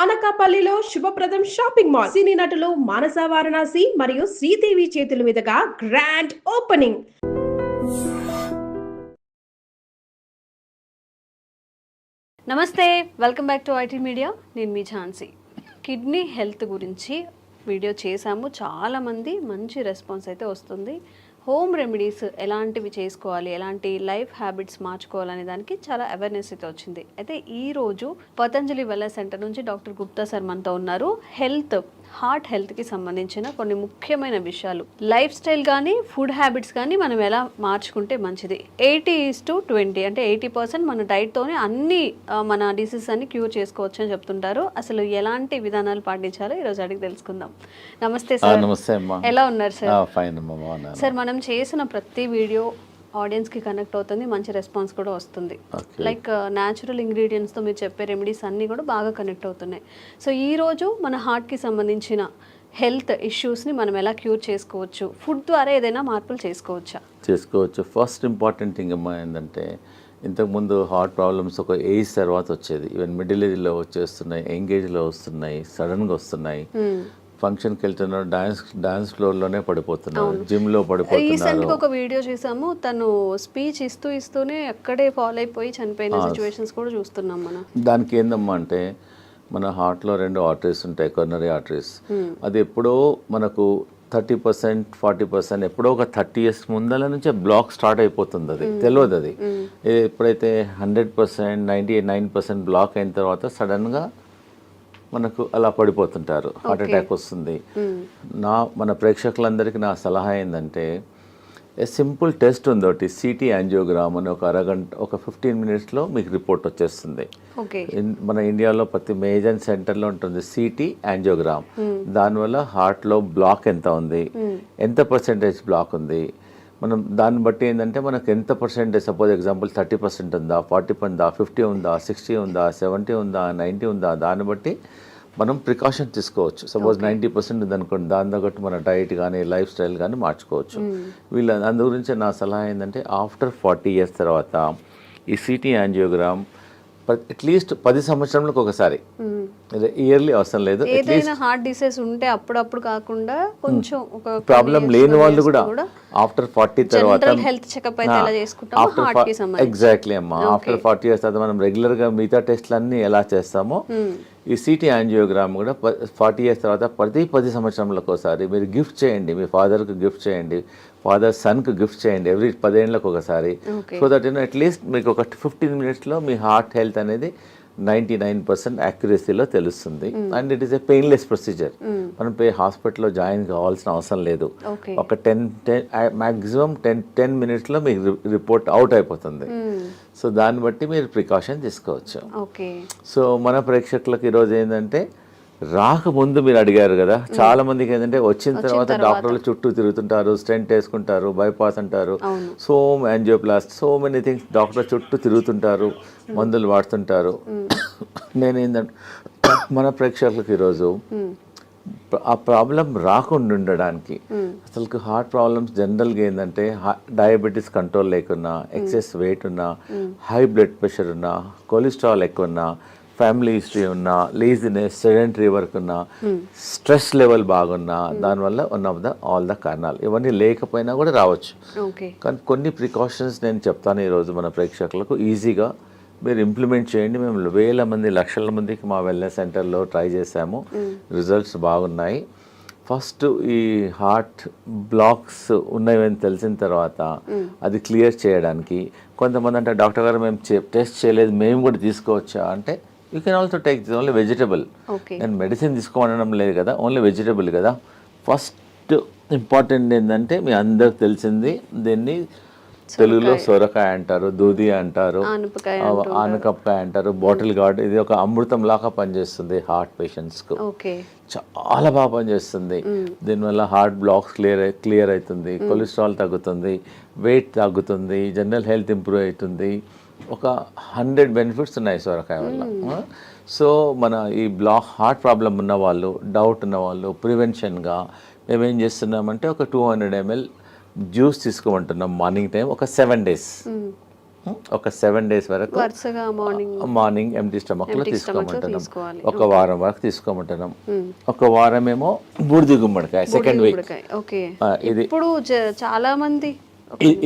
అనకాపల్లిలో శుభప్రదం shopping mall. సినీ నటులు మానస వారణాసి మరియు శ్రీదేవి చేతుల మీదుగా గ్రాండ్ ఓపెనింగ్. నమస్తే, welcome back to IT media. నేను మీ ఝాన్సీ. కిడ్నీ హెల్త్ గురించి వీడియో చేశాము. చాలామంది మంచి రెస్పాన్స్ అయితే వస్తుంది. హోమ్ రెమెడీస్ ఎలాంటివి చేసుకోవాలి, ఎలాంటి లైఫ్ హ్యాబిట్స్ మార్చుకోవాలనే దానికి చాలా అవేర్నెస్ అయితే వచ్చింది. అయితే ఈరోజు పతంజలి వెల్నెస్ సెంటర్ నుంచి డాక్టర్ గుప్తా సార్ మనతో ఉన్నారు. హార్ట్ హెల్త్కి సంబంధించిన కొన్ని ముఖ్యమైన విషయాలు, లైఫ్ స్టైల్ కానీ ఫుడ్ హ్యాబిట్స్ కానీ మనం ఎలా మార్చుకుంటే మంచిది. 80:20 అంటే 80% మన డైట్తోనే అన్ని మన డిసీజెస్ అన్ని క్యూర్ చేసుకోవచ్చు అని చెప్తుంటారు. అసలు ఎలాంటి విధానాలు పాటించాలో ఈరోజు అడిగి తెలుసుకుందాం. నమస్తే సార్. నమస్తే అమ్మా. ఎలా ఉన్నారు సార్? ఫైన్ అమ్మా. సార్, మనం చేసిన ప్రతి వీడియో ఆడియన్స్కి కనెక్ట్ అవుతుంది, మంచి రెస్పాన్స్ కూడా వస్తుంది. లైక్ న్యాచురల్ ఇంగ్రీడియంట్స్తో మీరు చెప్పే రెమెడీస్ అన్నీ కూడా బాగా కనెక్ట్ అవుతున్నాయి. సో ఈరోజు మన హార్ట్కి సంబంధించిన హెల్త్ ఇష్యూస్ని మనం ఎలా క్యూర్ చేసుకోవచ్చు, ఫుడ్ ద్వారా ఏదైనా మార్పులు చేసుకోవచ్చు. ఫస్ట్ ఇంపార్టెంట్ థింగ్ అమ్మా ఏంటంటే, ఇంతకుముందు హార్ట్ ప్రాబ్లమ్స్ ఒక ఏజ్ తర్వాత వచ్చేది. ఈవెన్ మిడిల్ ఏజ్లో వచ్చేస్తున్నాయి, యంగ్ ఏజ్లో వస్తున్నాయి, సడన్గా వస్తున్నాయి. ఫంక్షన్కి వెళ్తున్నారు, డాన్స్ ఫ్లోర్లోనే పడిపోతున్నారు, జిమ్లో పడిపోతున్నారు. రీసెంట్గా ఒక వీడియో చేసాము, తను స్పీచ్ ఇస్తూనే అక్కడే ఫాలో అయిపోయి చనిపోయిన సిచ్యువేషన్స్ కూడా చూస్తున్నాం మనం. దానికి ఏందమ్మా అంటే, మన హార్ట్లో 2 ఆర్టరీస్ ఉంటాయి, కొర్నరీ ఆర్టరీస్. అది ఎప్పుడో మనకు 30%, 40% ఎప్పుడో ఒక 30 years ముందల నుంచే బ్లాక్ స్టార్ట్ అయిపోతుంది. అది తెలియదు. అది ఎప్పుడైతే 100%, 99% బ్లాక్ అయిన తర్వాత సడన్గా మనకు అలా పడిపోతుంటారు, హార్ట్ అటాక్ వస్తుంది. మన ప్రేక్షకులందరికీ నా సలహా ఏంటంటే, సింపుల్ టెస్ట్ ఉంది ఒకటి, సిటీ యాంజియోగ్రామ్ అని. ఒక అరగంట, ఒక 15 minutesలో మీకు రిపోర్ట్ వచ్చేస్తుంది. మన ఇండియాలో ప్రతి మేజర్ సెంటర్లో ఉంటుంది సిటీ యాంజియోగ్రామ్. దానివల్ల హార్ట్లో బ్లాక్ ఎంత ఉంది, ఎంత పర్సెంటేజ్ బ్లాక్ ఉంది, మనం దాన్ని బట్టి ఏంటంటే మనకు ఎంత పర్సెంటేజ్, సపోజ్ ఎగ్జాంపుల్ 30% ఉందా, 40 ఉందా, 50 ఉందా, 60 ఉందా, 70 ఉందా, 90 ఉందా, దాన్ని బట్టి మనం ప్రికాషన్ తీసుకోవచ్చు. సపోజ్ 90% ఉందనుకోండి, దాని తగ్గట్టు మన డైట్ కానీ లైఫ్ స్టైల్ కానీ మార్చుకోవచ్చు. అందు గురించి నా సలహా ఏంటంటే, ఆఫ్టర్ 40 years తర్వాత ఈ సిటీ యాంజియోగ్రామ్ అట్లీస్ట్ 10 సంవత్సరాలకు ఒకసారి, ఇయర్లీ అవసరం లేదు. ఏదైనా హార్ట్ డిసీజ్ ఉంటే అప్పుడప్పుడు కాకుండా కొంచెం ఒక ప్రాబ్లం లేని వాళ్ళు కూడా ఆఫ్టర్ 40 తర్వాత ఎగ్జాక్ట్లీ అమ్మా, ఆఫ్టర్ 40 years తర్వాత మనం రెగ్యులర్గా మిగతా టెస్ట్లన్నీ ఎలా చేస్తామో ఈ సిటీ యాంజియోగ్రామ్ కూడా 40 years తర్వాత ప్రతి 10 సంవత్సరాలకు ఒకసారి మీరు గిఫ్ట్ చేయండి. మీ ఫాదర్కి గిఫ్ట్ చేయండి, ఫాదర్ సన్కి గిఫ్ట్ చేయండి, ఎవ్రీ 10 ఏళ్ళకు ఒకసారి. సో దట్ అట్లీస్ట్ మీకు ఒక 15 minutesలో మీ హార్ట్ హెల్త్ అనేది 99% యాక్యురసీలో తెలుస్తుంది. And it is a painless procedure. మనం హాస్పిటల్లో జాయిన్ కావాల్సిన అవసరం లేదు. ఒక 10 మ్యాక్సిమం 10 minutesలో మీకు రిపోర్ట్ అవుట్ అయిపోతుంది. సో దాన్ని బట్టి మీరు ప్రికాషన్ తీసుకోవచ్చు. సో మన ప్రేక్షకులకు ఈరోజు ఏంటంటే, రాకముందు మీరు అడిగారు కదా, చాలా మందికి ఏంటంటే వచ్చిన తర్వాత డాక్టర్లు చుట్టూ తిరుగుతుంటారు, స్టెంట్ వేసుకుంటారు, బైపాస్ అంటారు, యాంజియోప్లాస్ట్, సో మెనీ థింగ్స్, డాక్టర్ చుట్టూ తిరుగుతుంటారు, మందులు వాడుతుంటారు. నేనేంటంటే మన ప్రేక్షకులకు ఈరోజు ఆ ప్రాబ్లం రాకుండా ఉండడానికి, అసలు హార్ట్ ప్రాబ్లమ్స్ జనరల్గా ఏంటంటే, డయాబెటీస్ కంట్రోల్ లేకున్నా, ఎక్సెస్ వెయిట్ ఉన్నా, హై బ్లడ్ ప్రెషర్ ఉన్నా, కొలెస్ట్రాల్ ఎక్కువ ఉన్నా, ఫ్యామిలీ హిస్టరీ ఉన్నా, లేజినెస్, సెడెంటరీ వర్క్ ఉన్నా, స్ట్రెస్ లెవెల్ బాగున్నా, దానివల్ల ఆల్ ద కారణాలు. ఇవన్నీ లేకపోయినా కూడా రావచ్చు. కానీ కొన్ని ప్రికాషన్స్ నేను చెప్తాను ఈరోజు మన ప్రేక్షకులకు, ఈజీగా మీరు ఇంప్లిమెంట్ చేయండి. మేము వేల మంది, లక్షల మందికి మా వెల్నెస్ సెంటర్లో ట్రై చేసాము, రిజల్ట్స్ బాగున్నాయి. ఫస్ట్ ఈ హార్ట్ బ్లాక్స్ ఉన్నాయని తెలిసిన తర్వాత అది క్లియర్ చేయడానికి, కొంతమంది అంటే డాక్టర్ గారు మేము టెస్ట్ చేయలేదు, మేము కూడా తీసుకోవచ్చా అంటే, you can also take this only vegetable. నేను మెడిసిన్ తీసుకోవడం లేదు కదా, ఓన్లీ వెజిటబుల్ కదా. ఫస్ట్ ఇంపార్టెంట్ ఏంటంటే, మీ అందరికి తెలిసింది, దీన్ని తెలుగులో సొరకాయ అంటారు, దూది అంటారు, ఆనపకాయ అంటారు, బాటిల్ గార్డ్. ఇది ఒక అమృతం లాగా పనిచేస్తుంది హార్ట్ పేషెంట్స్కు, చాలా బాగా పనిచేస్తుంది. దీనివల్ల హార్ట్ బ్లాక్స్ క్లియర్ అవుతుంది, కొలెస్ట్రాల్ తగ్గుతుంది, వెయిట్ తగ్గుతుంది, జనరల్ హెల్త్ ఇంప్రూవ్ అవుతుంది. ఒక 100 benefits ఉన్నాయి సొరకాయ వల్ల. సో మన ఈ హార్ట్ ప్రాబ్లం ఉన్న వాళ్ళు, డౌట్ ఉన్న వాళ్ళు, ప్రివెన్షన్గా మేమేం చేస్తున్నామంటే, ఒక 200 ml జ్యూస్ తీసుకోమంటున్నాం మార్నింగ్ టైం, ఒక 7 days. ఒక 7 days వరకు వరుసగా మార్నింగ్ ఎంటీ స్టమక్లో తీసుకోమంటున్నాం. తీసుకోవాలి. ఒక వారం వరకు తీసుకోమంటున్నాం. ఒక వారం ఏమో బూడిద గుమ్మడికాయ సెకండ్ వీక్. ఓకే. ఇది ఇప్పుడు చాలా మంది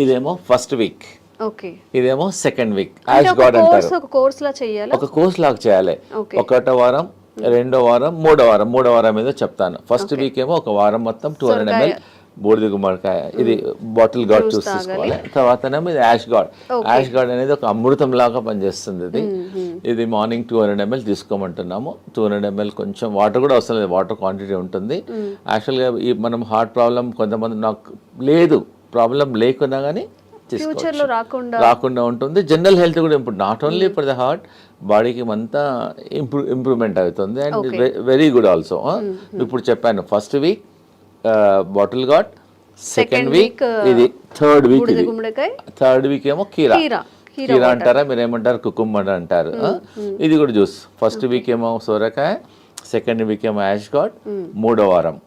ఇదేమో ఫస్ట్ వీక్, ఓకే, ఇదేమో సెకండ్ వీక్. యాష్ గార్డ్ అంటారు. ఒక కోర్స్ లా చేయాలి, ఒక కోర్స్ లాగా చేయాలి. ఒకటో వారం, రెండో వారం, మూడో వారం ఏదో చెప్తాను. ఫస్ట్ వీక్ ఏమో ఒక వారం మొత్తం 200 ml బూడిద గుమ్మడికాయ, ఇది బాటిల్ గార్డ్ చూస్ తీసుకోవాలి. తర్వాతనేమో ఇది యాష్ గార్డ్. యాష్ గార్డ్ అనేది ఒక అమృతం లాగా పనిచేస్తుంది. ఇది మార్నింగ్ 200 ml తీసుకోమంటున్నాము. 200 ml కొంచెం వాటర్ కూడా అవసరం లేదు, వాటర్ క్వాంటిటీ ఉంటుంది. యాక్చువల్గా ఈ మనం హార్ట్ ప్రాబ్లం కొంతమంది నాకు లేదు, ప్రాబ్లం లేకున్నా కానీ ఫ్యూచర్లో రాకుండా ఉంటుంది. జనరల్ హెల్త్ కూడా ఇప్పుడు not only for the heart, బాడీకి అంతా ఇంప్రూవ్మెంట్ అవుతుంది. And very good also. ఇప్పుడు చెప్పాను first week bottle gourd, second week ఇది, థర్డ్ వీక్ ఏమో కీరా అంటారా మీరు ఏమంటారు, కుకుంబర్ అంటారు. ఇది కూడా జ్యూస్. ఫస్ట్ వీక్ ఏమో సోరకాయ, సెకండ్ వీక్ ఏమో యాష్ గార్డ్, మూడో వారం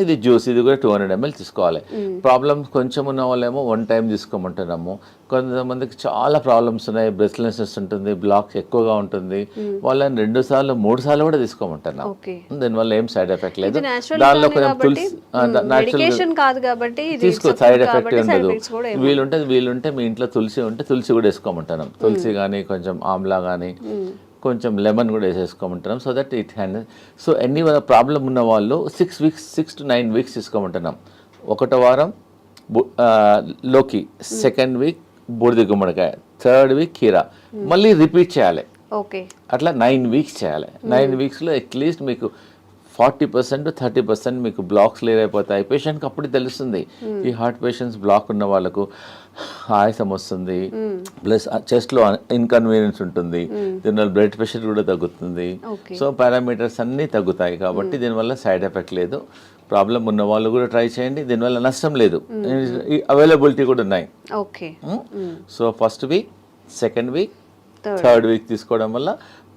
ఇది జ్యూస్. ఇది కూడా 200 ml తీసుకోవాలి. ప్రాబ్లమ్స్ కొంచెం ఉన్న వాళ్ళేమో 1 time తీసుకోమంటున్నాము. కొంతమందికి చాలా ప్రాబ్లమ్స్ ఉన్నాయి, బ్రెస్ట్లెస్నెస్ ఉంటుంది, బ్లాక్స్ ఎక్కువగా ఉంటుంది, వాళ్ళని 2 సార్లు 3 సార్లు కూడా తీసుకోమంటున్నాం. దీనివల్ల ఏం సైడ్ ఎఫెక్ట్ లేదు. దానిలో కొంచెం తులసి తీసుకో, సైడ్ ఎఫెక్ట్ ఉండదు. వీలుంటే మీ ఇంట్లో తులసి ఉంటే తులసి కూడా వేసుకోమంటున్నాం. తులసి కానీ కొంచెం ఆమ్లా కానీ కొంచెం లెమన్ కూడా వేసేసుకోమంటున్నాం. So that it handle. సో ఎన్ని ప్రాబ్లం ఉన్న వాళ్ళు 6 to 9 weeks తీసుకోమంటున్నాం. ఒకటో వారం లోకి, సెకండ్ వీక్ బూడిద గుమ్మడికాయ, థర్డ్ వీక్ కీరా, మళ్ళీ రిపీట్ చేయాలి. అట్లా 9 weeks చేయాలి. 9 weeksలో అట్లీస్ట్ మీకు 40% to 30% మీకు బ్లాక్స్ క్లియర్ అయిపోతాయి. పేషెంట్కి అప్పుడు తెలుస్తుంది. ఈ హార్ట్ పేషెంట్స్ బ్లాక్ ఉన్న వాళ్ళకు ఆయాసం వస్తుంది, ప్లస్ చెస్ట్లో ఇన్కన్వీనియన్స్ ఉంటుంది, దీనివల్ల బ్లడ్ ప్రెషర్ కూడా తగ్గుతుంది. సో పారామీటర్స్ అన్నీ తగ్గుతాయి. కాబట్టి దీనివల్ల సైడ్ ఎఫెక్ట్ లేదు. ప్రాబ్లం ఉన్న వాళ్ళు కూడా ట్రై చేయండి, దీనివల్ల నష్టం లేదు. అవైలబిలిటీ కూడా ఉన్నాయి. So first week, second week, third week తీసుకోవడం వల్ల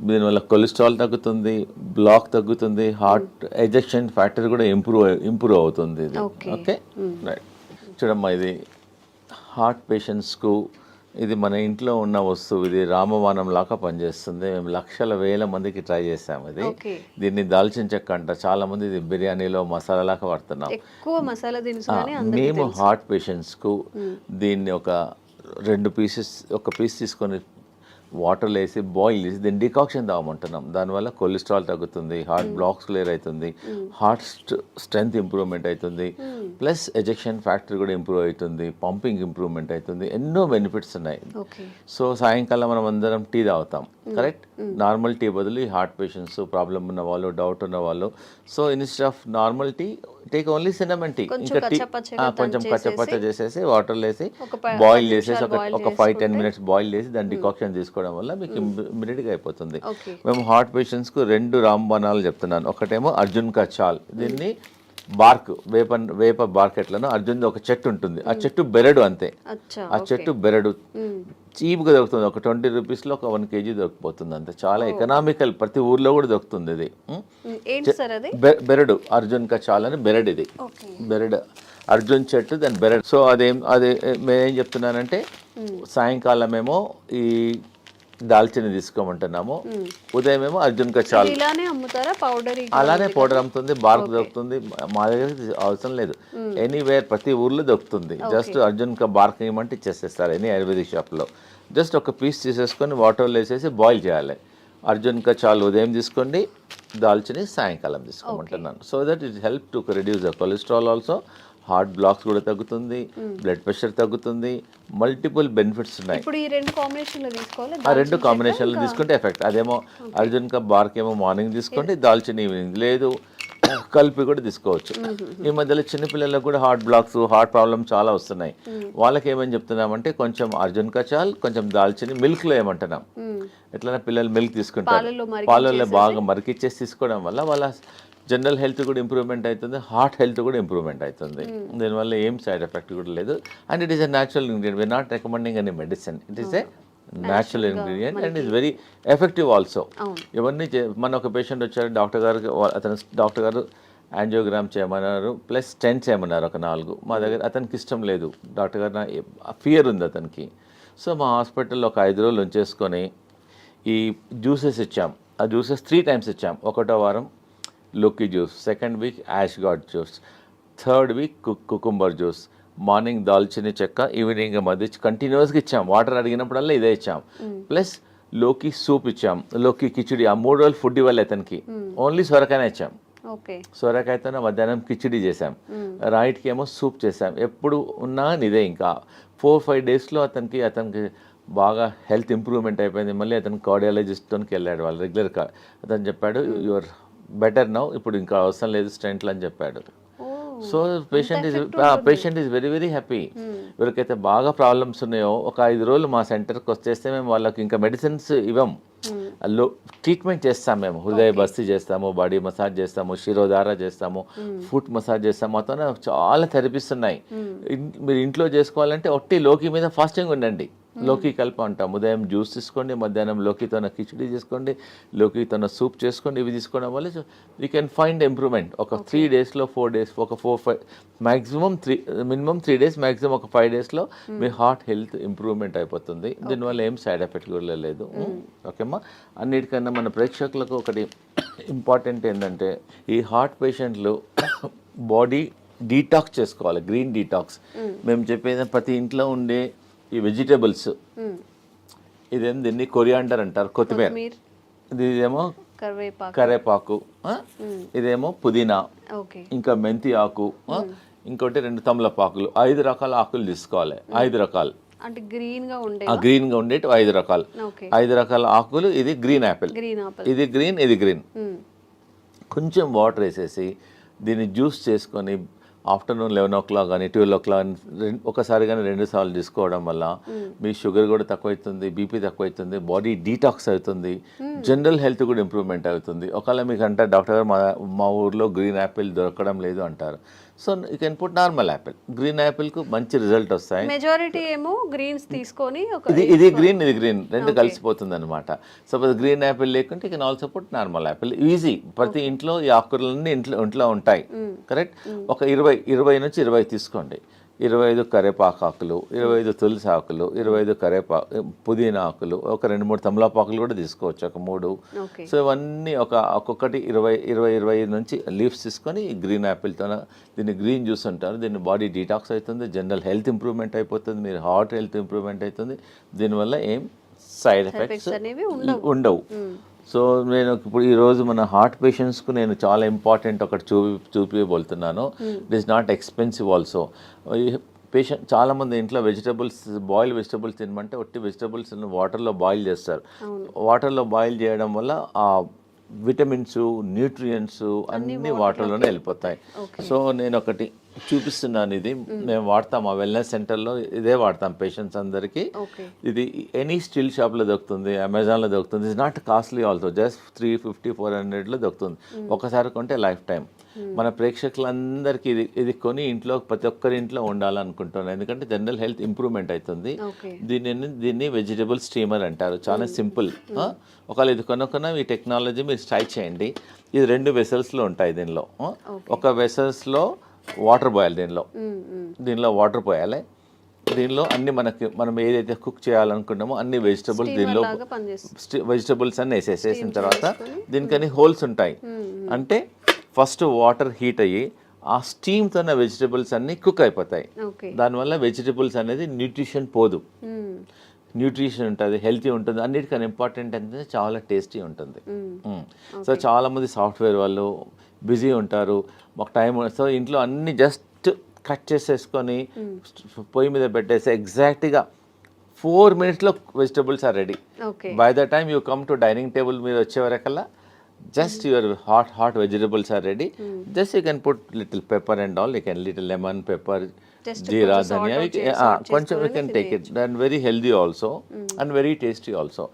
దీనివల్ల కొలెస్ట్రాల్ తగ్గుతుంది, బ్లాక్ తగ్గుతుంది, హార్ట్ ఎజెక్షన్ ఫ్యాక్టర్ కూడా ఇంప్రూవ్ అవుతుంది. ఇది ఓకే రైట్. చూడమ్మా, ఇది హార్ట్ పేషెంట్స్కు ఇది మన ఇంట్లో ఉన్న వస్తువు. ఇది రామబాణం లాగా పనిచేస్తుంది. మేము లక్షల వేల మందికి ట్రై చేసాము. ఇది దీన్ని దాల్చిన చెక్క అంటారు. చాలా మంది ఇది బిర్యానీలో మసాలా లాగా వాడుతున్నాం. మేము హార్ట్ పేషెంట్స్కు దీన్ని ఒక 2 pieces, ఒక పీస్ తీసుకొని వాటర్లో వేసి బాయిల్ చేసి దీన్ని డికాక్షన్ తాగమంటున్నాం. దానివల్ల కొలెస్ట్రాల్ తగ్గుతుంది, హార్ట్ బ్లాక్స్ క్లియర్ అవుతుంది, హార్ట్ స్ట్రెంగ్త్ ఇంప్రూవ్మెంట్ అవుతుంది, ప్లస్ ఎజెక్షన్ ఫ్యాక్టర్ కూడా ఇంప్రూవ్ అవుతుంది, పంపింగ్ ఇంప్రూవ్మెంట్ అవుతుంది. ఎన్నో బెనిఫిట్స్ ఉన్నాయి. సో సాయంకాలం మనం అందరం టీ తాగుతాం, కరెక్ట్? నార్మల్ టీ బదులు ఈ హార్ట్ పేషెంట్స్, ప్రాబ్లం ఉన్న వాళ్ళు, డౌట్ ఉన్న వాళ్ళు, so instead of normal tea take only cinnamon tea. ఇంకా టీ కొంచెం కచ్చపచ్చ చేసేసి వాటర్లో వేసి బాయిల్ చేసేసి ఒక 5-10 minutes బాయిల్ చేసి దాన్ని డికాక్షన్ తీసుకోవడం వల్ల మీకు ఇమ్మీడియట్గా అయిపోతుంది. మేము హార్ట్ పేషెంట్స్కు 2 రాంబాణాలు చెప్తున్నాను. ఒకటేమో అర్జున్ కా చాల్, దీన్ని బార్క్, వేప బార్క్ ఎట్లనో అర్జున్ ఒక చెట్టు ఉంటుంది, ఆ చెట్టు బెరడు అంతే. ఆ చెట్టు బెరడు చీప్గా దొరుకుతుంది. ఒక 20 rupeesలో ఒక 1 kg దొరికిపోతుంది అంతే. చాలా ఎకనామికల్, ప్రతి ఊర్లో కూడా దొరుకుతుంది. ఇది బెరడు, అర్జున్ కా చాల్ అని బెరడు. ఇది బెరడు, అర్జున్ చెట్టు, దాని బెరడు. సో అదే మేమేం చెప్తున్నానంటే సాయంకాలం ఏమో ఈ దాల్చిన తీసుకోమంటున్నాము, ఉదయం ఏమో అర్జున్ కా చాల్. అలానే పౌడర్ అమ్ముతుంది, బార్క్ దొరుకుతుంది. మా దగ్గర అవసరం లేదు, ఎనీవేర్ ప్రతి ఊర్లో దొరుకుతుంది. జస్ట్ అర్జున్ కా బార్క్ ఏమంటే ఇచ్చేసేస్తారు ఎనీ ఆయుర్వేదిక్ షాప్లో. జస్ట్ ఒక పీస్ తీసేసుకొని వాటర్లో వేసేసి బాయిల్ చేయాలి. అర్జున్ కా చాల్ ఉదయం తీసుకోండి, దాల్చిని సాయంకాలం తీసుకోమంటున్నాను. So that it help to reduce the cholesterol also, heart blocks కూడా తగ్గుతుంది, బ్లడ్ ప్రెషర్ తగ్గుతుంది, మల్టిపుల్ బెనిఫిట్స్ ఉన్నాయి. ఇప్పుడు ఈ 2 కాంబినేషన్లు తీసుకోవాలి. ఆ 2 కాంబినేషన్లు తీసుకుంటే ఎఫెక్ట్. అదేమో అర్జున్ కా బార్క్ ఏమో మార్నింగ్ తీసుకోండి, దాల్చిన ఈవినింగ్, లేదు కలిపి కూడా తీసుకోవచ్చు. ఈ మధ్యలో చిన్నపిల్లలకు కూడా హార్ట్ బ్లాక్స్, హార్ట్ ప్రాబ్లమ్ చాలా వస్తున్నాయి. వాళ్ళకి ఏమని చెప్తున్నామంటే కొంచెం అర్జున్ కా చాల్, కొంచెం దాల్చిని మిల్క్లో ఏమంటున్నాం, ఎట్లైనా పిల్లలు మిల్క్ తీసుకుంటారు, పాలల్లో బాగా మరికిచ్చేసి తీసుకోవడం వల్ల వాళ్ళ జనరల్ హెల్త్ కూడా ఇంప్రూవ్మెంట్ అవుతుంది, హార్ట్ హెల్త్ కూడా ఇంప్రూవ్మెంట్ అవుతుంది. దీనివల్ల ఏం సైడ్ ఎఫెక్ట్ కూడా లేదు. And it is a natural ingredient. We are not recommending any medicine. It is a natural ingredient and is very effective also. ఇవన్నీ మన ఒక పేషెంట్ వచ్చారు, డాక్టర్ గారు యాంజియోగ్రామ్ చేయమన్నారు, ప్లస్ స్టెంట్ చేయమన్నారు ఒక 4. మా దగ్గర అతనికి ఇష్టం లేదు, డాక్టర్ గారు ఫియర్ ఉంది అతనికి. సో మా హాస్పిటల్లో ఒక 5 రోజులు ఉంచేసుకొని ఈ జ్యూసెస్ ఇచ్చాం. ఆ జ్యూసెస్ 3 టైమ్స్ ఇచ్చాం. ఒకటో వారం లోకి juice, second week ash gourd juice, third week cucumber juice, morning దాల్చిని చెక్క, ఈవినింగ్ మధ్య కంటిన్యూస్గా ఇచ్చాం. వాటర్ అడిగినప్పుడల్లా ఇదే ఇచ్చాం. ప్లస్ లోకి సూప్ ఇచ్చాం, లోకి కిచిడి. ఆ 3 రోజులు ఫుడ్ ఇవ్వాలి అతనికి, ఓన్లీ సొరకాయనే ఇచ్చాం. సొరకాయతోనే మధ్యాహ్నం కిచిడి చేసాం, రైట్కి ఏమో సూప్ చేసాం. ఎప్పుడు ఉన్నా ఇదే. ఇంకా 4-5 డేస్లో అతనికి బాగా హెల్త్ ఇంప్రూవ్మెంట్ అయిపోయింది. మళ్ళీ అతను కార్డియాలజిస్ట్తోకి వెళ్ళాడు, వాళ్ళు రెగ్యులర్గా. అతను చెప్పాడు యువర్ బెటర్ నౌ, ఇప్పుడు ఇంకా అవసరం లేదు స్టెంట్లు అని చెప్పాడు. So patient is very very happy. ఎవరికైతే బాగా ప్రాబ్లమ్స్ ఉన్నాయో ఒక 5 రోజులు మా సెంటర్కి వచ్చేస్తే మేము వాళ్ళకి ఇంకా మెడిసిన్స్ ఇవ్వం, ట్రీట్మెంట్ చేస్తాం. మేము హృదయ బస్తీ చేస్తాము, బాడీ మసాజ్ చేస్తాము, శిరోధార చేస్తాము, ఫుట్ మసాజ్ చేస్తాము. మొత్తం చాలా థెరపీస్ ఉన్నాయి. మీరు ఇంట్లో చేసుకోవాలంటే ఒట్టి లోకి మీద ఫాస్టింగ్ ఉండండి. లోకి కలిపి అంటాం. ఉదయం జ్యూస్ తీసుకోండి, మధ్యాహ్నం లోకితోన కిచిడి చేసుకోండి, లోకితోన సూప్ చేసుకోండి. ఇవి తీసుకోవడం వల్ల యూ కెన్ ఫైండ్ ఇంప్రూవ్మెంట్. ఒక 3 డేస్లో 4 డేస్, ఒక 4-5 మ్యాక్సిమం 3, మినిమం 3 డేస్, మ్యాక్సిమం ఒక 5 డేస్లో మీ హార్ట్ హెల్త్ ఇంప్రూవ్మెంట్ అయిపోతుంది. దీనివల్ల ఏం సైడ్ ఎఫెక్ట్ కూడా లేదు. ఓకేమ్మా. అన్నిటికన్నా మన ప్రేక్షకులకు ఒకటి ఇంపార్టెంట్ ఏంటంటే, ఈ హార్ట్ పేషెంట్లు బాడీ డీటాక్స్ చేసుకోవాలి, గ్రీన్ డీటాక్స్. మేము చెప్పేది ప్రతి ఇంట్లో ఉండే ఈ వెజిటేబుల్స్, ఇదేం దీన్ని కొరియాండర్ అంటారు, కొత్తిమీర. ఇదేమో కరేపాకు, ఇదేమో పుదీనా, ఇంకా మెంతి ఆకు, ఇంకోటి 2 తమలపాకులు. 5 రకాల ఆకులు తీసుకోవాలి. 5 రకాలు అంటే గ్రీన్ గా ఉండేవి 5 రకాలు. 5 రకాల ఆకులు. ఇది గ్రీన్ యాపిల్, ఇది గ్రీన్, ఇది గ్రీన్. కొంచెం వాటర్ వేసేసి దీన్ని జ్యూస్ చేసుకొని ఆఫ్టర్నూన్ 11 o'clock కానీ 12 o'clock ఒకసారి కానీ 2 సార్లు తీసుకోవడం వల్ల మీ షుగర్ కూడా తక్కువవుతుంది, బీపీ తక్కువవుతుంది, బాడీ డీటాక్స్ అవుతుంది, జనరల్ హెల్త్ కూడా ఇంప్రూవ్మెంట్ అవుతుంది. ఒకవేళ మీకు అంటే డాక్టర్ గారు మా ఊర్లో గ్రీన్ యాపిల్ దొరకడం లేదు అంటారు. So you can put normal apple. Green యాపిల్కు మంచి రిజల్ట్ వస్తాయి. మెజారిటీ ఏమో గ్రీన్స్ తీసుకొని ఇది గ్రీన్, ఇది గ్రీన్, రెండు కలిసిపోతుంది అనమాట. సపోజ్ గ్రీన్ యాపిల్ లేకుంటే you can also put normal Apple. Easy. ప్రతి ఇంట్లో ఈ ఆకుకూరలన్నీ ఇంట్లో ఉంటాయి. కరెక్ట్. ఒక 20 నుంచి 20 తీసుకోండి. 25 కరేపాకు ఆకులు, 25 తులసి ఆకులు, 25 పుదీనా ఆకులు, ఒక 2-3 తమలపాకులు కూడా తీసుకోవచ్చు, ఒక 3. సో ఇవన్నీ ఒక్కొక్కటి 20 నుంచి లీవ్స్ తీసుకొని గ్రీన్ యాపిల్తో దీన్ని గ్రీన్ జ్యూస్ అంటారు. దీన్ని బాడీ డీటాక్స్ అవుతుంది, జనరల్ హెల్త్ ఇంప్రూవ్మెంట్ అయిపోతుంది, మీరు హార్ట్ హెల్త్ ఇంప్రూవ్మెంట్ అవుతుంది. దీనివల్ల ఏం సైడ్ ఎఫెక్ట్స్ ఉండవు. సో నేను ఇప్పుడు ఈరోజు మన హార్ట్ పేషెంట్స్కు నేను చాలా ఇంపార్టెంట్ ఒకటి చూపిబోతున్నాను. It is not expensive also. Patient చాలామంది ఇంట్లో బాయిల్ వెజిటబుల్స్ తినమంటే ఒట్టి వెజిటబుల్స్ వాటర్లో బాయిల్ చేస్తారు. వాటర్లో బాయిల్ చేయడం వల్ల ఆ విటమిన్స్, న్యూట్రియంట్స్ అన్నీ వాటర్లోనే వెళ్ళిపోతాయి. సో నేను ఒకటి చూపిస్తున్నాను. ఇది మేము వాడతాం, ఆ వెల్నెస్ సెంటర్లో ఇదే వాడతాం పేషెంట్స్ అందరికీ. ఇది ఎనీ స్టీల్ షాప్లో దొరుకుతుంది, అమెజాన్లో దొరుకుతుంది. It's not costly also, just 350-400లో దొరుకుతుంది. ఒకసారి కొంటే లైఫ్ టైం. మన ప్రేక్షకులందరికీ ఇది కొని ఇంట్లో ప్రతి ఒక్కరి ఇంట్లో ఉండాలనుకుంటున్నాను. ఎందుకంటే జనరల్ హెల్త్ ఇంప్రూవ్మెంట్ అవుతుంది. దీన్ని వెజిటబుల్ స్టీమర్ అంటారు. చాలా సింపుల్. ఒకవేళ ఇది కొనుక్కున్న ఈ టెక్నాలజీ మీరు ట్రై చేయండి. ఇది 2 వెసల్స్లో ఉంటాయి. దీనిలో ఒక వెసల్స్లో వాటర్ పోయాలి, దీనిలో వాటర్ పోయాలి. దీనిలో అన్ని మనం ఏదైతే కుక్ చేయాలనుకుంటామో అన్ని వెజిటబుల్స్ అన్ని వేసేసిన తర్వాత దీనికని హోల్స్ ఉంటాయి. అంటే ఫస్ట్ వాటర్ హీట్ అయ్యి ఆ స్టీమ్తోన్న వెజిటబుల్స్ అన్ని కుక్ అయిపోతాయి. దానివల్ల వెజిటబుల్స్ అనేది న్యూట్రిషన్ పోదు, న్యూట్రిషన్ ఉంటుంది, హెల్తీ ఉంటుంది. అన్నిటికన్నా ఇంపార్టెంట్ అంటే చాలా టేస్టీ ఉంటుంది. సో చాలామంది సాఫ్ట్వేర్ వాళ్ళు బిజీ ఉంటారు, మాకు టైం. సో ఇంట్లో అన్ని జస్ట్ కట్ చేసేసుకొని పొయ్యి మీద పెట్టేసి ఎగ్జాక్ట్గా 4 minutesలో vegetables are ready. By the time you come to dining table మీద వచ్చే వరకల్లా just your hot vegetables are ready. Just you can put little pepper and all, you can little lemon, pepper, jeera, dhania, కొంచెం you can take it. And very healthy also and very tasty also.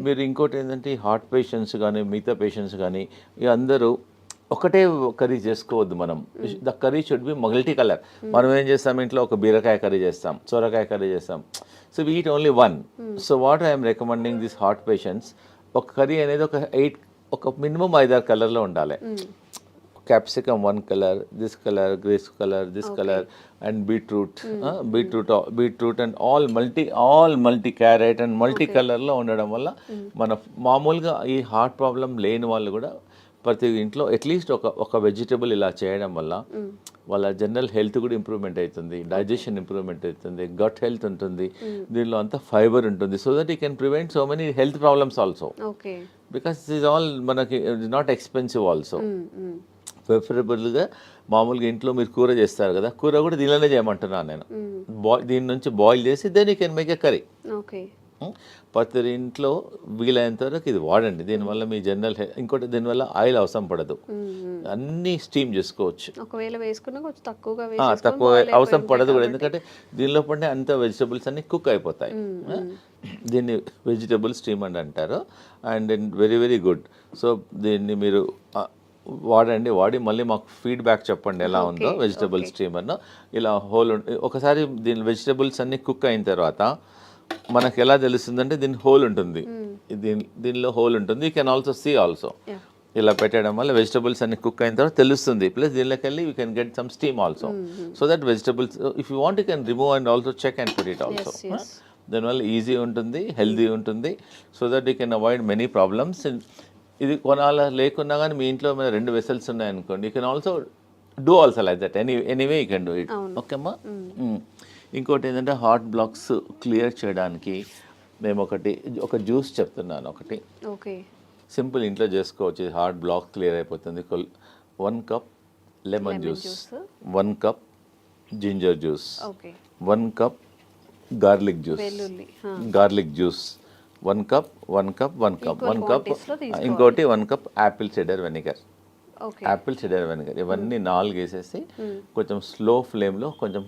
మీరు ఇంకోటి ఏంటంటే heart patients కానీ మిగతా patients కానీ అందరూ ఒకటే curry చేసుకోవద్దు. మనం the curry should be multi colour. మనం ఏం చేస్తాం, ఇంట్లో ఒక బీరకాయ కర్రీ చేస్తాం, సొరకాయ కర్రీ చేస్తాం. So we eat only one. So what I'm recommending this heart patients, ఒక కర్రీ అనేది ఒక మినిమం 5-6 కలర్లో ఉండాలి. capsicum one color, this color, this color, this color, and beetroot, beetroot and all multi carrot and multi color లో ఉండడం వల్ల మన మామూలుగా ఈ హార్ట్ ప్రాబ్లం లేని వాళ్ళు కూడా ప్రతి ఇంట్లో అట్లీస్ట్ ఒక వెజిటబుల్ ఇలా చేయడం వల్ల వాళ్ళ జనరల్ హెల్త్ కూడా ఇంప్రూవ్మెంట్ అవుతుంది, డైజెషన్ ఇంప్రూవ్మెంట్ అవుతుంది, గట్ హెల్త్ ఉంటుంది, దీనిలో అంతా ఫైబర్ ఉంటుంది, so that you can prevent so many health problems also, because it is all మనకి నాట్ ఎక్స్పెన్సివ్ ఆల్సో. ప్రిఫరబుల్గా మామూలుగా ఇంట్లో మీరు కూర చేస్తారు కదా, కూర కూడా దీనిలోనే చేయమంటున్నాను నేను. దీని నుంచి బాయిల్ చేసి then you can make a curry. ప్రతి ఇంట్లో వీలైనంత వరకు ఇది వాడండి. దీనివల్ల మీ జనరల్ ఇంకోటి దీనివల్ల ఆయిల్ అవసరం పడదు, అన్నీ స్టీమ్ చేసుకోవచ్చు. ఒకవేళ వేసుకున్నా కొంచెం తక్కువ అవసరం పడదు కూడా, ఎందుకంటే దీనిలో పడిన అంత వెజిటబుల్స్ అన్ని కుక్ అయిపోతాయి. దీన్ని వెజిటబుల్ స్టీమ్ అని అంటారు. And very very good. So దీన్ని మీరు వాడి మళ్ళీ మాకు ఫీడ్బ్యాక్ చెప్పండి ఎలా ఉందో వెజిటబుల్ స్టీమర్. ఇలా హోల్ ఒకసారి దీని వెజిటబుల్స్ అన్ని కుక్ అయిన తర్వాత మనకు ఎలా తెలుస్తుందంటే దీని హోల్ ఉంటుంది, దీనిలో హోల్ ఉంటుంది. You can also see also ఇలా పెట్టడం వల్ల వెజిటబుల్స్ అన్ని కుక్ అయిన తర్వాత తెలుస్తుంది. ప్లస్ దీనిలోకి వెళ్ళి you can get some steam also, so that vegetables if you want you can remove and also check and put it also. దానివల్ల ఈజీ ఉంటుంది, హెల్దీ ఉంటుంది, so that you can avoid many problems. ఇది కొనాల లేకున్నా కానీ మీ ఇంట్లో మీద 2 vessels ఉన్నాయనుకోండి, you can also do also like that anyway you can do it. Okay అమ్మా. ఇంకోటి ఏంటంటే హార్ట్ బ్లాక్స్ క్లియర్ చేయడానికి మేము ఒక జ్యూస్ చెప్తున్నాను. ఒకటి సింపుల్ ఇంట్లో చేసుకోవచ్చు, హార్ట్ బ్లాక్ క్లియర్ అయిపోతుంది. 1 cup lemon juice, 1 cup ginger juice, 1 cup garlic juice, 1 cup ఇంకోటి 1 కప్ యాపిల్ సిడర్ వెనిగర్. ఇవన్నీ 4 వేసేసి కొంచెం స్లో ఫ్లేమ్లో కొంచెం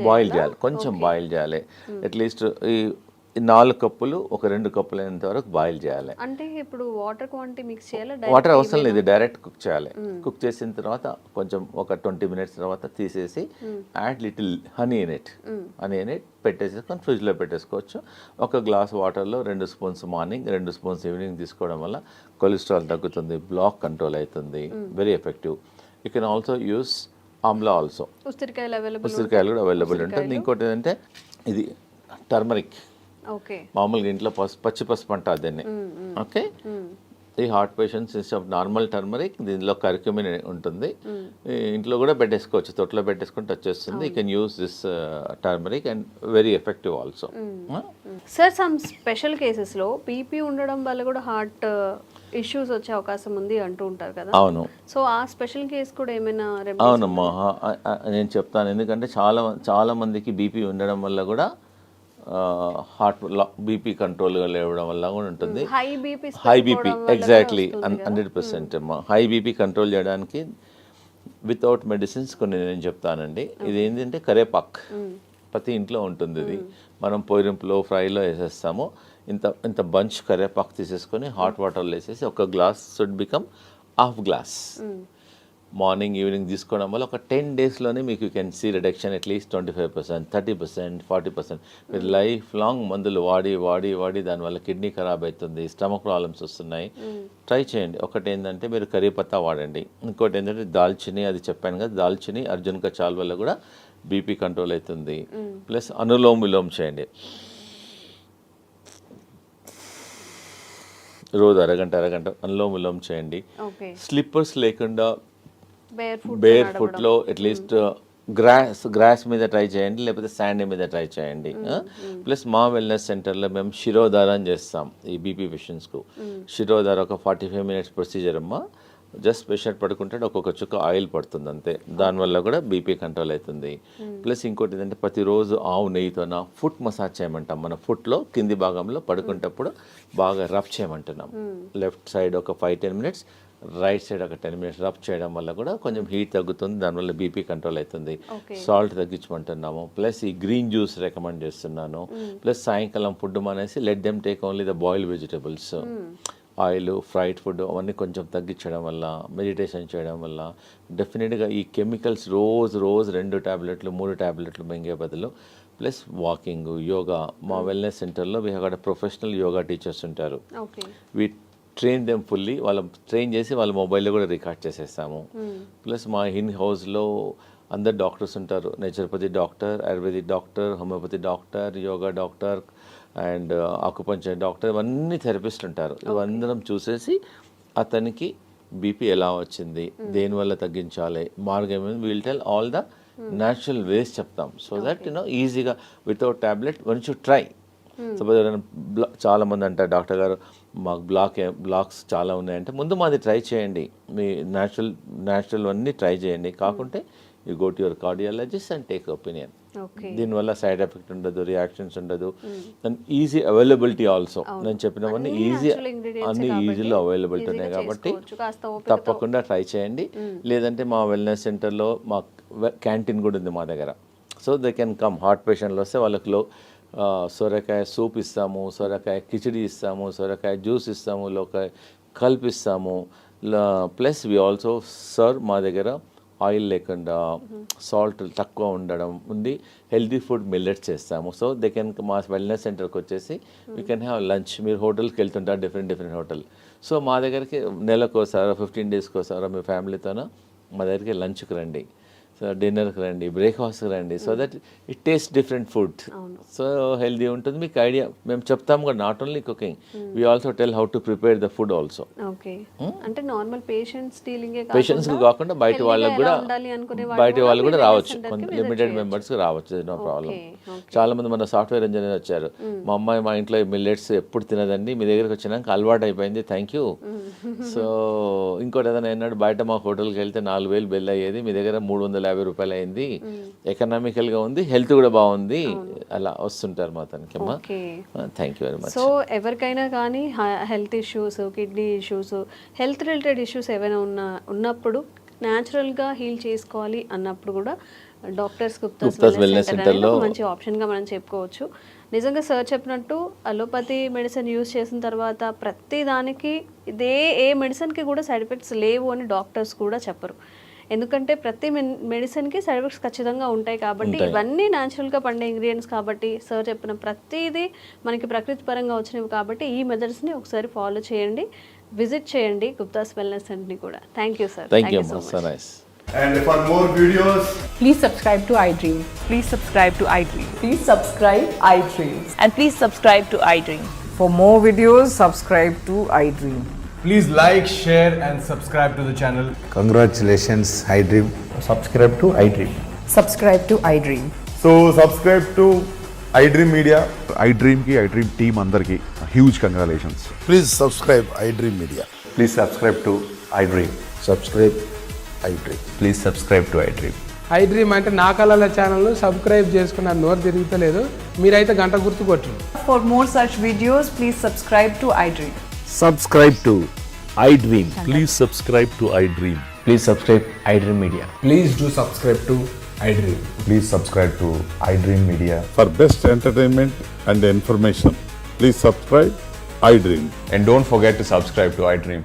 బాయిల్ చేయాలి, కొంచెం బాయిల్ చేయాలి. అట్లీస్ట్ ఈ 4 కప్పులు ఒక 2 కప్పులు అయినంత వరకు బాయిల్ చేయాలి. అంటే ఇప్పుడు వాటర్ క్వాంటిటీ మిక్స్ చేయాలి, వాటర్ అవసరం లేదు, డైరెక్ట్ కుక్ చేయాలి. కుక్ చేసిన తర్వాత కొంచెం ఒక 20 మినిట్స్ తర్వాత తీసేసి add little honey in it పెట్టేసుకొని ఫ్రిడ్జ్లో పెట్టేసుకోవచ్చు. ఒక గ్లాస్ వాటర్లో 2 స్పూన్స్ మార్నింగ్, 2 స్పూన్స్ ఈవినింగ్ తీసుకోవడం వల్ల కొలెస్ట్రాల్ తగ్గుతుంది, బ్లాక్ కంట్రోల్ అవుతుంది, very effective. You can also use Amla also, ఉసిరికాయలు కూడా అవైలబుల్ ఉంటుంది. ఇంకోటి ఏంటంటే ఇది టర్మరిక్, మామూలుగా ఇంట్లో పచ్చి పసుపు అంటారు దీన్ని. ఓకే, ఈ heart patients instead of normal turmeric దీనిలో కర్క్యూమిన్ ఉంటుంది. ఇంట్లో కూడా పెట్టేసుకోవచ్చు, తొట్లో పెట్టేసుకుంటే వచ్చేస్తుంది. You can use this turmeric and very effective also. Sir some special కేసెస్లో బీపీ ఉండడం వల్ల కూడా హార్ట్ ఇష్యూస్ వచ్చే అవకాశం ఉంది అంటూ ఉంటారు కదా. అవును. సో ఆ స్పెషల్ కేసు కూడా ఏమైనా? అవునమ్మా, నేను చెప్తాను. ఎందుకంటే చాలా మందికి బీపీ ఉండడం వల్ల కూడా హార్ట్ బీపీ కంట్రోల్గా లేవడం వల్ల కూడా ఉంటుంది. హై బీపీ ఎగ్జాక్ట్లీ 100% అమ్మా. హై బీపీ కంట్రోల్ చేయడానికి వితౌట్ మెడిసిన్స్ కొన్ని నేను చెప్తానండి. ఇది ఏంటంటే కరేపాక్ ప్రతి ఇంట్లో ఉంటుంది. ఇది మనం పోయిరింపులో ఫ్రైలో వేసేస్తాము. ఇంత బంచ్ కరేపాకు తీసేసుకొని హాట్ వాటర్లో వేసేసి ఒక glass should become half glass morning evening తీసుకోవడం వల్ల ఒక 10 డేస్లోనే మీకు you can see reduction at least 25%, 30%, 40%. మీరు లైఫ్ లాంగ్ మందులు వాడి దానివల్ల కిడ్నీ ఖరాబ్ అవుతుంది, స్టమక్ ప్రాబ్లమ్స్ వస్తున్నాయి. ట్రై చేయండి. ఒకటి ఏంటంటే మీరు కరీపత్తా వాడండి. ఇంకోటి ఏంటంటే దాల్చిని, అది చెప్పాను కదా, దాల్చిని అర్జున్ కచాల్ వల్ల కూడా బీపీ కంట్రోల్ అవుతుంది. ప్లస్ అనులోమ్ విలోమ్ చేయండి, రోజు అరగంట అనులోమ్ విలోమ్ చేయండి. స్లిప్పర్స్ లేకుండా బేర్ ఫుట్లో అట్లీస్ట్ గ్రాస్ మీద ట్రై చేయండి, లేకపోతే శాండ్ మీద ట్రై చేయండి. ప్లస్ మా వెల్నెస్ సెంటర్లో మేము శిరోధారం చేస్తాం ఈ బీపీ పేషెంట్స్కు. శిరోధార ఒక 45 మినిట్స్ ప్రొసీజర్ అమ్మా. జస్ట్ పేషెంట్ పడుకుంటే ఒక్కొక్క చుక్క ఆయిల్ పడుతుంది అంతే, దానివల్ల కూడా బీపీ కంట్రోల్ అవుతుంది. ప్లస్ ఇంకోటి ఏంటంటే ప్రతిరోజు ఆవు నెయ్యితోన ఫుట్ మసాజ్ చేయమంటాం. మన ఫుట్లో కింది భాగంలో పడుకునేటప్పుడు బాగా రబ్ చేయమంటున్నాం. లెఫ్ట్ సైడ్ ఒక 5-10 మినిట్స్, రైట్ సైడ్ ఒక 10 మినిట్స్ రబ్ చేయడం వల్ల కూడా కొంచెం హీట్ తగ్గుతుంది, దానివల్ల బీపీ కంట్రోల్ అవుతుంది. సాల్ట్ తగ్గించమంటున్నాము. ప్లస్ ఈ గ్రీన్ జ్యూస్ రికమెండ్ చేస్తున్నాను. ప్లస్ సాయంకాలం ఫుడ్ మానేసి let them take only the boiled vegetables. Oil, fried food అవన్నీ కొంచెం తగ్గించడం వల్ల, మెడిటేషన్ చేయడం వల్ల డెఫినెట్గా ఈ కెమికల్స్ రోజు 2 టాబ్లెట్లు 3 టాబ్లెట్లు మింగే బదులు, ప్లస్ వాకింగ్, యోగా. మా వెల్నెస్ సెంటర్లో we have got professional yoga teachers ఉంటారు. వీ ట్రైన్ దెమ్ ఫుల్లీ, వాళ్ళ ట్రైన్ చేసి వాళ్ళ మొబైల్లో కూడా రికార్డ్ చేసేస్తాము. ప్లస్ మా ఇన్ హౌస్లో అందరు డాక్టర్స్ ఉంటారు, naturopathy doctor, ayurvedic doctor, homeopathy doctor, yoga doctor and acupuncture doctor, ఇవన్నీ థెరపిస్టులు ఉంటారు. ఇవందరం చూసేసి అతనికి బీపీ ఎలా వచ్చింది, దేనివల్ల తగ్గించాలి, మార్గం will tell all the natural ways చెప్తాం. సో దట్ ఈజీగా without tablet one should try. Suppose ఎవరైనా చాలా మంది అంటారు డాక్టర్ గారు మాకు బ్లాక్స్ చాలా ఉన్నాయంటే, ముందు మాది ట్రై చేయండి, మీ న్యాచురల్ అన్నీ ట్రై చేయండి, కాకుంటే you go to your cardiologist and take opinion. దీనివల్ల సైడ్ ఎఫెక్ట్ ఉండదు, రియాక్షన్స్ ఉండదు, అండ్ ఈజీ అవైలబిలిటీ ఆల్సో. నేను చెప్పినవన్నీ అన్ని ఈజీలో అవైలబిలిటీ ఉన్నాయి కాబట్టి తప్పకుండా ట్రై చేయండి. లేదంటే మా వెల్నెస్ సెంటర్లో మా క్యాంటీన్ కూడా ఉంది మా దగ్గర. So they can come, heart పేషెంట్లు వస్తే వాళ్ళకి సొరకాయ సూప్ ఇస్తాము, సొరకాయ కిచిడి ఇస్తాము, సొరకాయ జ్యూస్ ఇస్తాము, కల్పిస్తాము. ప్లస్ వి ఆల్సో సర్వ్ మా దగ్గర ఆయిల్ లేకుండా సాల్ట్ తక్కువ ఉండడం ఉంది, హెల్తీ ఫుడ్ మిల్లెట్స్ చేస్తాము. సో దే కెన్ మా వెల్నెస్ సెంటర్కి వచ్చేసి వీ కెన్ హ్యావ్ లంచ్. మీరు హోటల్కి వెళ్తుంటారు, డిఫరెంట్ హోటల్. సో మా దగ్గరికి నెలకోసారో 15 డేస్కి ఒకసారో మీ ఫ్యామిలీతోనో మా దగ్గరికి లంచ్కి రండి, సో డిన్నర్కి రండి, బ్రేక్ఫాస్ట్కి రండి. So that it taste different food, so healthy ఉంటుంది. మీకు ఐడియా మేము చెప్తాము కూడా, not only cooking, we also tell how to prepare the food also. Okay, అంటే నార్మల్ పేషెంట్స్కి కాకుండా బయట వాళ్ళకి కూడా, బయట వాళ్ళు కూడా రావచ్చు, లిమిటెడ్ మెంబర్స్కి రావచ్చు, నో ప్రాబ్లం. చాలా మంది మన సాఫ్ట్వేర్ ఇంజనీర్ వచ్చారు, మా అమ్మాయి మా ఇంట్లో మిల్లెట్స్ ఎప్పుడు తినదండి, మీ దగ్గరికి వచ్చినాక అలవాటు అయిపోయింది, థ్యాంక్ యూ. సో ఇంకోటి ఏదైనా అన్నాడు, బయట మా హోటల్కి వెళ్తే 4,000 బిల్ అయ్యేది, మీ దగ్గర 350 రూపాయలు అయింది, ఎకనామికల్గా ఉంది, హెల్త్ కూడా బాగుంది, అలా వస్తుంటారు మా తనకి. అమ్మా thank you very much. So ఎవరికైనా కానీ health issues, kidney issues, health related issues ఏవైనా ఉన్నప్పుడు న్యాచురల్గా హీల్ చేసుకోవాలి అన్నప్పుడు కూడా డాక్టర్స్ గుప్తాస్ వెల్నెస్ సెంటర్లో మంచి ఆప్షన్గా మనం చెప్పుకోవచ్చు. నిజంగా సార్ చెప్పినట్టు అలోపతి మెడిసిన్ యూజ్ చేసిన తర్వాత ప్రతి దానికి ఏ మెడిసిన్కి కూడా సైడ్ ఎఫెక్ట్స్ లేవు అని డాక్టర్స్ కూడా చెప్పరు. ఎందుకంటే ప్రతి మెడిసిన్కి సైడ్ ఎఫెక్ట్స్ ఖచ్చితంగా ఉంటాయి కాబట్టి, ఇవన్నీ న్యాచురల్గా పండే ఇంగ్రీడియంట్స్ కాబట్టి, సార్ చెప్పిన ప్రతిదీ మనకి ప్రకృతి పరంగా వచ్చినవి కాబట్టి ఈ మెథడ్స్ని ఒకసారి ఫాలో చేయండి, విజిట్ చేయండి గుప్తాస్ వెల్నెస్ సెంటర్ని కూడా. Thank you sir. Thank you so much. And for more videos, Please subscribe to iDream. Please subscribe to iDream. Please subscribe iDream. And please subscribe to iDream. For more videos, subscribe to iDream. please like, share and subscribe to the channel. Congratulations, iDream. Subscribe to iDream. Subscribe to iDream. So subscribe to iDream Media. iDream ki iDream team అందరికి huge congratulations. Please subscribe iDream Media. Please subscribe to iDream. Subscribe iDream. Please subscribe to iDream. iDream అంటే నా కళల ఛానల్ను subscribe చేసుకున్న నోరు తిరుగుతలేదు, మీరైతే గంట గుర్తు కొట్టండి. For more such videos, please subscribe to iDream. Subscribe to iDream. Please subscribe to iDream. Please subscribe iDream Media. Please do subscribe to iDream. Please subscribe to iDream Media. For best entertainment and information, please subscribe iDream. And don't forget to subscribe to iDream.